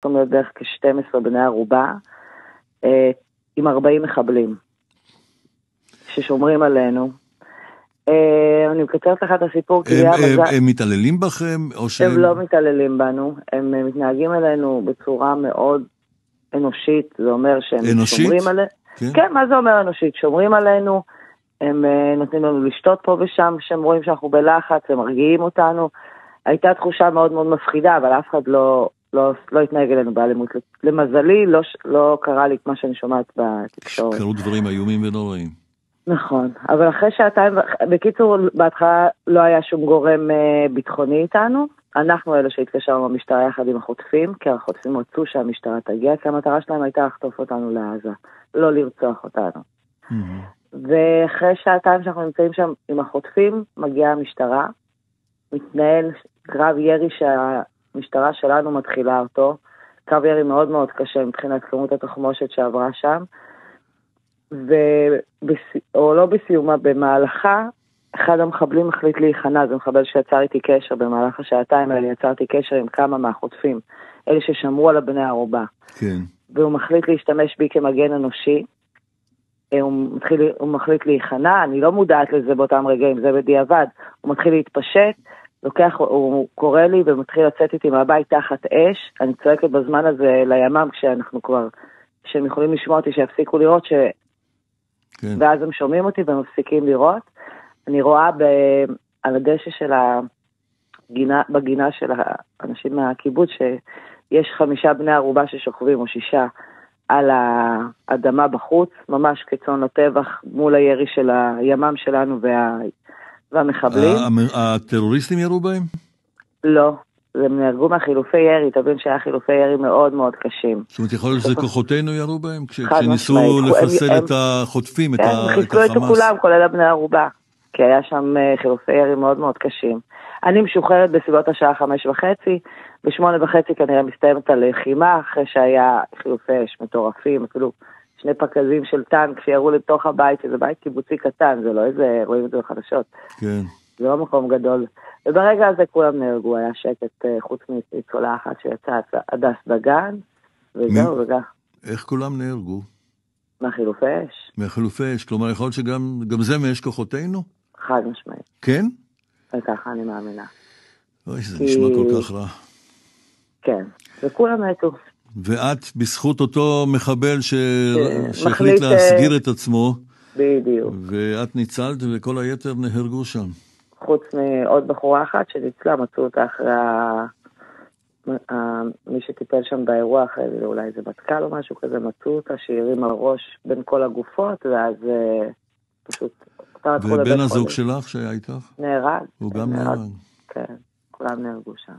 צריכים להיות בערך כ-12 בני ערובה, עם 40 מחבלים, ששומרים עלינו. אני מקצרת לך את הסיפור, הם מתעללים בכם? הם לא מתעללים בנו, הם מתנהגים אלינו בצורה מאוד אנושית, זה אומר שהם שומרים עלינו. כן, מה זה אומר אנושית? שומרים עלינו, הם נותנים לנו לשתות פה ושם, שהם רואים שאנחנו בלחץ, הם מרגיעים אותנו. הייתה תחושה מאוד מאוד מפחידה, אבל אף אחד לא התנהג אלינו באלימות. למזלי, לא קרה לי מה שאני שומעת בתקשורת. קרו דברים איומים ונוראים. נכון, אבל אחרי שעתיים, בקיצור, בהתחלה לא היה שום גורם ביטחוני איתנו. אנחנו אלה שהתקשרנו במשטרה יחד עם החוטפים, כי החוטפים רצו שהמשטרה תגיע, כי המטרה שלהם הייתה לחטוף אותנו לעזה, לא לרצוח אותנו. ואחרי שעתיים שאנחנו נמצאים שם עם החוטפים, מגיעה המשטרה, מתנהל קרב ירי שהמשטרה שלנו מתחילה אותו, קרב ירי מאוד מאוד קשה מבחינת כמות התחמושת שעברה שם, או לא בסיומה, במהלכה, אחד המחבלים החליט להיכנע, זה מחבל שיצר איתי קשר, במהלך השעתיים האלה יצרתי קשר עם כמה מהחוטפים, אלה ששמרו על הבני הערובה. כן. והוא מחליט להשתמש בי כמגן אנושי, הוא מחליט להיכנע, אני לא מודעת לזה באותם רגעים, זה בדיעבד, הוא מתחיל להתפשט, הוא קורא לי ומתחיל לצאת איתי מהבית תחת אש, אני צועקת בזמן הזה לימ"מ כשהם יכולים לשמוע אותי, שיפסיקו לראות כן. ואז הם שומעים אותי והם מפסיקים לראות. אני רואה על הדשא של בגינה של האנשים מהקיבוץ, שיש 5 בני ערובה ששוכבים, או 6, על האדמה בחוץ, ממש כצאן לטבח, מול הירי של הימ"מ שלנו והמחבלים. הטרוריסטים ירו בהם? לא, הם נהרגו מהחילופי ירי, תבין שהיה חילופי ירי מאוד מאוד קשים. זאת אומרת, יכול להיות שזה כוחותינו ירו בהם? כשניסו לפסל את החוטפים, את החמאס? הם חיסלו את כולם, כולל הבני ערובה, כי היה שם חילופי ירי מאוד מאוד קשים. אני משוחררת בסביבות השעה 5:30, ב8:30 כנראה מסתיימת הלחימה, אחרי שהיה חילופי אש מטורפים, אפילו 2 פקזים של טנק שירו לתוך הבית, שזה בית קיבוצי קטן, זה לא איזה, רואים את זה בחדשות. כן. זה לא מקום גדול. וברגע הזה כולם נהרגו, היה שקט חוץ מצולה אחת שיצאה הדס דגן, וזהו וגם. איך כולם נהרגו? מהחילופי אש. מהחילופי אש, כלומר יכול להיות שגם זה מאש כוחותינו? חד משמעית. כן? וככה אני מאמינה. אוי, זה נשמע כל כך רע. כן, וכולם מתו. ואת בזכות אותו מחבל שהחליט להסגיר את עצמו. בדיוק. ואת ניצלת וכל היתר נהרגו שם. חוץ מעוד בחורה אחת שניצלה, מצאו אותה אחרי מי שטיפל שם באירוע, אחרי זה אולי זה בתקל או משהו כזה, מצאו אותה שהרים על ראש בין כל הגופות, ואז פשוט... ובן הזוג שלך שהיה איתך? נהרג. הוא גם נהרג. כן, כולם נהרגו שם.